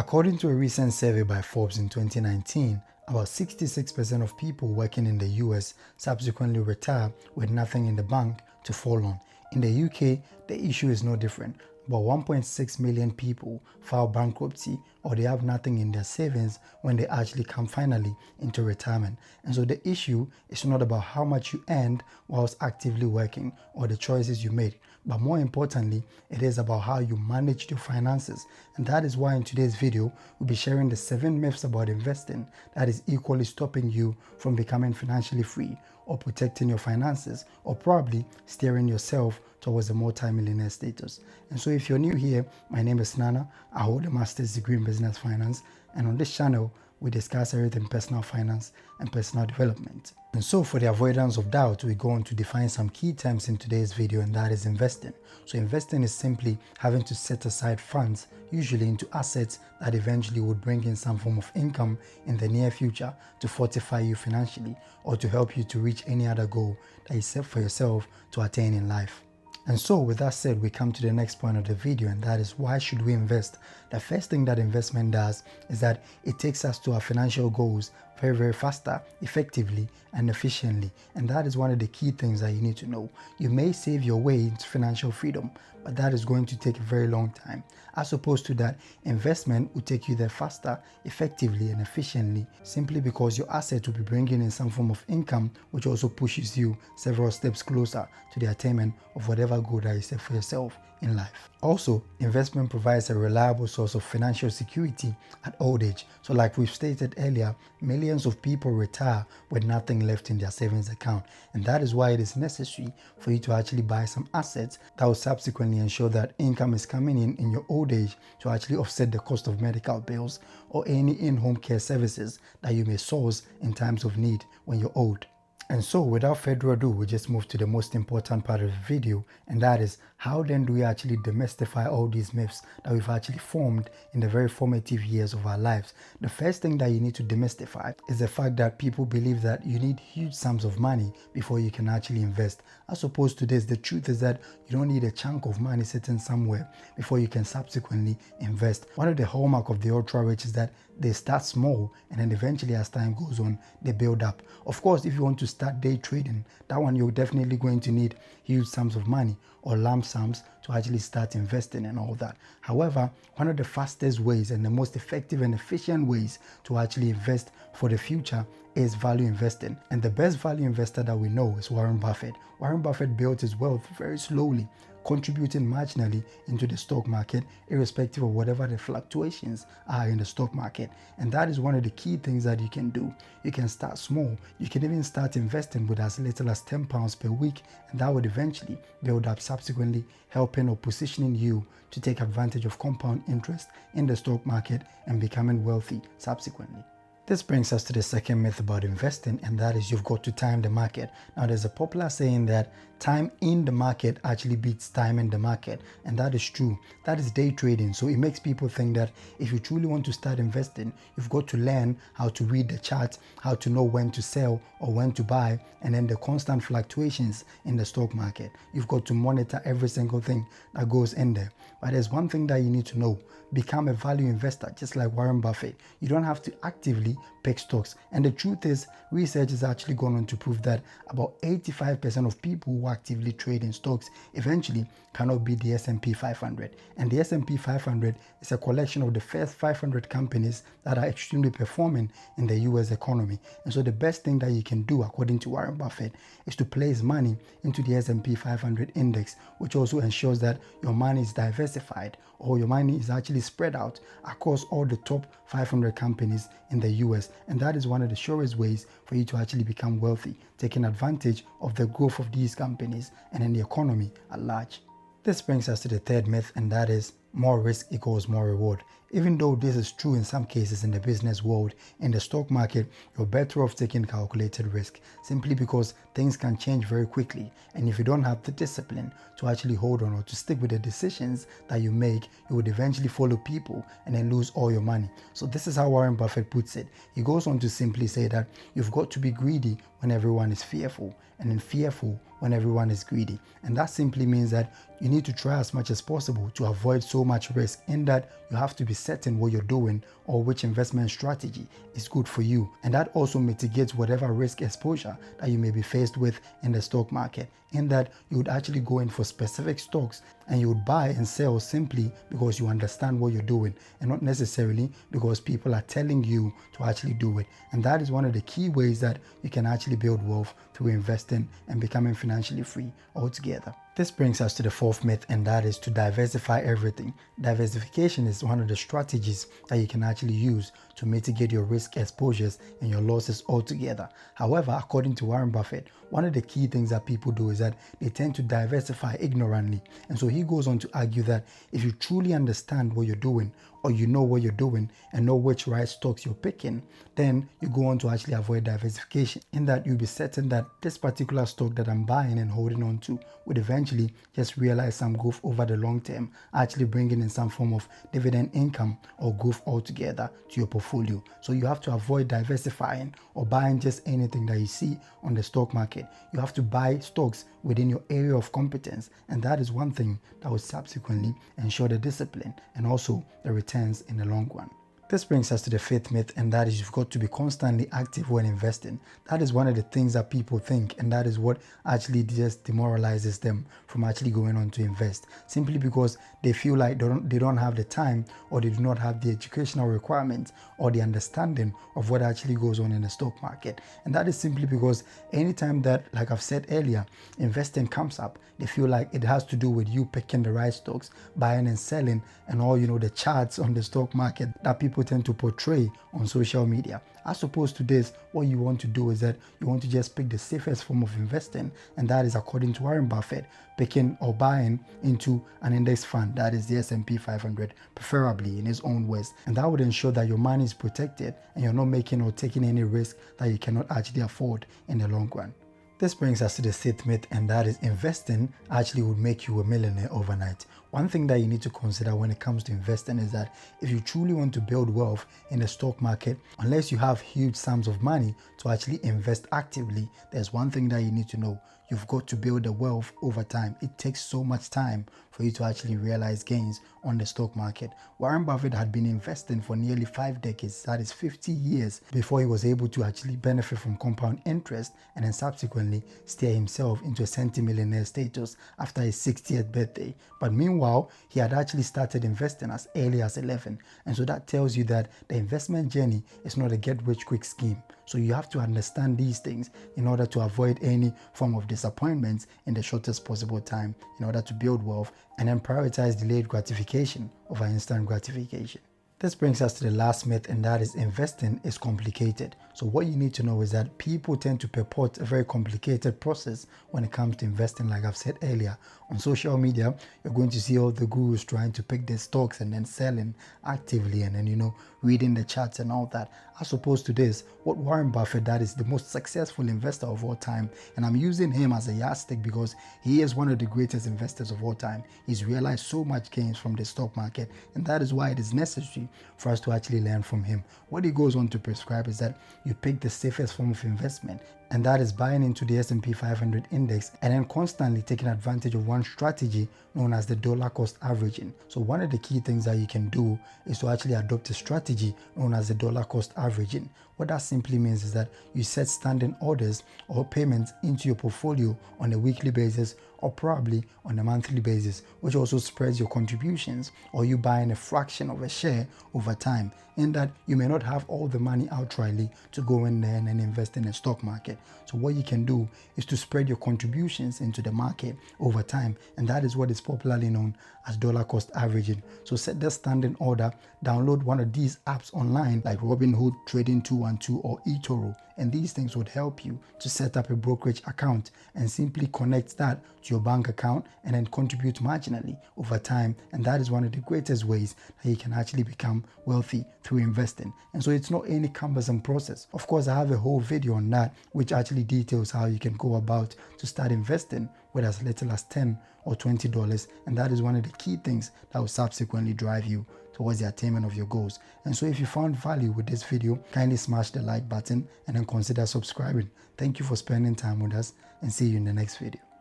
According to a recent survey by Forbes in 2019, about 66% of people working in the US subsequently retire with nothing in the bank to fall on. In the UK, the issue is no different. About 1.6 million people file bankruptcy or they have nothing in their savings when they actually come finally into retirement. And so the issue is not about how much you earned whilst actively working or the choices you made, but more importantly, it is about how you managed your finances. And that is why in today's video, we'll be sharing the 7 myths about investing that is equally stopping you from becoming financially free or protecting your finances or probably steering yourself towards a multi-millionaire status. And so if you're new here, my name is Nana. I hold a master's degree in business finance, and on this channel, we discuss everything personal finance and personal development. And so for the avoidance of doubt, we go on to define some key terms in today's video, and that is investing. So investing is simply having to set aside funds, usually into assets that eventually would bring in some form of income in the near future to fortify you financially or to help you to reach any other goal that you set for yourself to attain in life. And so with that said, we come to the next point of the video, and that is why should we invest? The first thing that investment does is that it takes us to our financial goals very faster, effectively and efficiently. And that is one of the key things that you need to know. You may save your way into financial freedom, but that is going to take a very long time. As opposed to that, investment will take you there faster, effectively and efficiently, simply because your asset will be bringing in some form of income, which also pushes you several steps closer to the attainment of whatever goal that you set for yourself in life. Also, investment provides a reliable source of financial security at old age. So like we've stated earlier, millions of people retire with nothing left in their savings account. And that is why it is necessary for you to actually buy some assets that will subsequently ensure that income is coming in your old age to actually offset the cost of medical bills or any in-home care services that you may source in times of need when you're old. And so without further ado, we just move to the most important part of the video, and that is how then do we actually demystify all these myths that we've actually formed in the very formative years of our lives. The first thing that you need to demystify is the fact that people believe that you need huge sums of money before you can actually invest. As opposed to this, the truth is that you don't need a chunk of money sitting somewhere before you can subsequently invest. One of the hallmark of the ultra rich is that they start small and then eventually as time goes on, they build up. Of course, if you want to start day trading, that one you're definitely going to need huge sums of money or lump sums to actually start investing and all that. However, one of the fastest ways and the most effective and efficient ways to actually invest for the future is value investing. And the best value investor that we know is Warren Buffett. Warren Buffett built his wealth very slowly, contributing marginally into the stock market, irrespective of whatever the fluctuations are in the stock market. And that is one of the key things that you can do. You can start small. You can even start investing with as little as £10 per week, and that would eventually build up, subsequently helping or positioning you to take advantage of compound interest in the stock market and becoming wealthy subsequently. This brings us to the second myth about investing, and that is you've got to time the market. Now, there's a popular saying that time in the market actually beats time in the market, and that is true. That is day trading. So it makes people think that if you truly want to start investing, you've got to learn how to read the chart, how to know when to sell or when to buy, and then the constant fluctuations in the stock market. You've got to monitor every single thing that goes in there. But there's one thing that you need to know. Become a value investor, just like Warren Buffett. You don't have to actively pick stocks. And the truth is, research has actually gone on to prove that about 85% of people who actively trade in stocks eventually cannot beat the S&P 500. And the S&P 500 is a collection of the first 500 companies that are extremely performing in the US economy. And so the best thing that you can do, according to Warren Buffett, is to place money into the S&P 500 index, which also ensures that your money is diversified or your money is actually spread out across all the top 500 companies in the US. And that is one of the surest ways for you to actually become wealthy, taking advantage of the growth of these companies and in the economy at large. This brings us to the third myth, and that is more risk equals more reward. Even though this is true in some cases in the business world, in the stock market, you're better off taking calculated risk simply because things can change very quickly. And if you don't have the discipline to actually hold on or to stick with the decisions that you make, you would eventually follow people and then lose all your money. So this is how Warren Buffett puts it. He goes on to simply say that you've got to be greedy when everyone is fearful, and then fearful when everyone is greedy. And that simply means that you need to try as much as possible to avoid so so much risk in that you have to be certain what you're doing or which investment strategy is good for you. And that also mitigates whatever risk exposure that you may be faced with in the stock market, in that you would actually go in for specific stocks and you would buy and sell simply because you understand what you're doing and not necessarily because people are telling you to actually do it. And that is one of the key ways that you can actually build wealth through investing and becoming financially free altogether. This brings us to the fourth myth, and that is to diversify everything. Diversification is one of the strategies that you can actually use to mitigate your risk exposures and your losses altogether. However, according to Warren Buffett, one of the key things that people do is that they tend to diversify ignorantly. And so he goes on to argue that if you truly understand what you're doing, or you know what you're doing and know which right stocks you're picking, then you go on to actually avoid diversification, in that you'll be certain that this particular stock that I'm buying and holding on to would eventually just realize some growth over the long term, actually bringing in some form of dividend income or growth altogether to your portfolio. So you have to avoid diversifying or buying just anything that you see on the stock market. You have to buy stocks within your area of competence, and that is one thing that will subsequently ensure the discipline and also the returns in the long run. This brings us to the fifth myth, and that is you've got to be constantly active when investing. That is one of the things that people think, and that is what actually just demoralizes them from actually going on to invest, simply because they feel like they don't have the time, or they do not have the educational requirements or the understanding of what actually goes on in the stock market. And that is simply because anytime that, like I've said earlier, investing comes up, they feel like it has to do with you picking the right stocks, buying and selling, and all, the charts on the stock market that people tend to portray on social media. As opposed to this, what you want to do is that you want to just pick the safest form of investing, and that is, according to Warren Buffett, picking or buying into an index fund, that is the S&P 500, preferably in his own words. And that would ensure that your money is protected and you're not making or taking any risk that you cannot actually afford in the long run. This brings us to the sixth myth, and that is investing actually would make you a millionaire overnight. One thing that you need to consider when it comes to investing is that if you truly want to build wealth in the stock market, unless you have huge sums of money to actually invest actively, there's one thing that you need to know. You've got to build the wealth over time. It takes so much time for you to actually realize gains on the stock market. Warren Buffett had been investing for nearly 5 decades, that is 50 years, before he was able to actually benefit from compound interest and then subsequently steer himself into a centimillionaire status after his 60th birthday. But meanwhile, he had actually started investing as early as 11. And so that tells you that the investment journey is not a get-rich-quick scheme. So you have to understand these things in order to avoid any form of disappointments in the shortest possible time, in order to build wealth and then prioritize delayed gratification over instant gratification. This brings us to the last myth, and that is investing is complicated. So what you need to know is that people tend to purport a very complicated process when it comes to investing. Like I've said earlier, on social media, you're going to see all the gurus trying to pick their stocks and then selling actively and then, reading the charts and all that. As opposed to this, what Warren Buffett, that is the most successful investor of all time, and I'm using him as a yardstick because he is one of the greatest investors of all time. He's realized so much gains from the stock market, and that is why it is necessary for us to actually learn from him. What he goes on to prescribe is that you pick the safest form of investment, and that is buying into the S&P 500 index and then constantly taking advantage of one strategy known as the dollar cost averaging. So one of the key things that you can do is to actually adopt a strategy known as the dollar cost averaging. What that simply means is that you set standing orders or payments into your portfolio on a weekly basis or probably on a monthly basis, which also spreads your contributions, or you buying a fraction of a share over time, in that you may not have all the money outrightly to go in there and invest in the stock market. So what you can do is to spread your contributions into the market over time, and that is what is popularly known as dollar cost averaging. So set the standing order, download one of these apps online like Robinhood, Trading 212 or eToro, and these things would help you to set up a brokerage account and simply connect that to your bank account and then contribute marginally over time. And that is one of the greatest ways that you can actually become wealthy through investing. And so it's not any cumbersome process. Of course, I have a whole video on that which actually details how you can go about to start investing with as little as $10 or $20, and that is one of the key things that will subsequently drive you towards the attainment of your goals. And so if you found value with this video, kindly smash the like button and then consider subscribing. Thank you for spending time with us, and see you in the next video.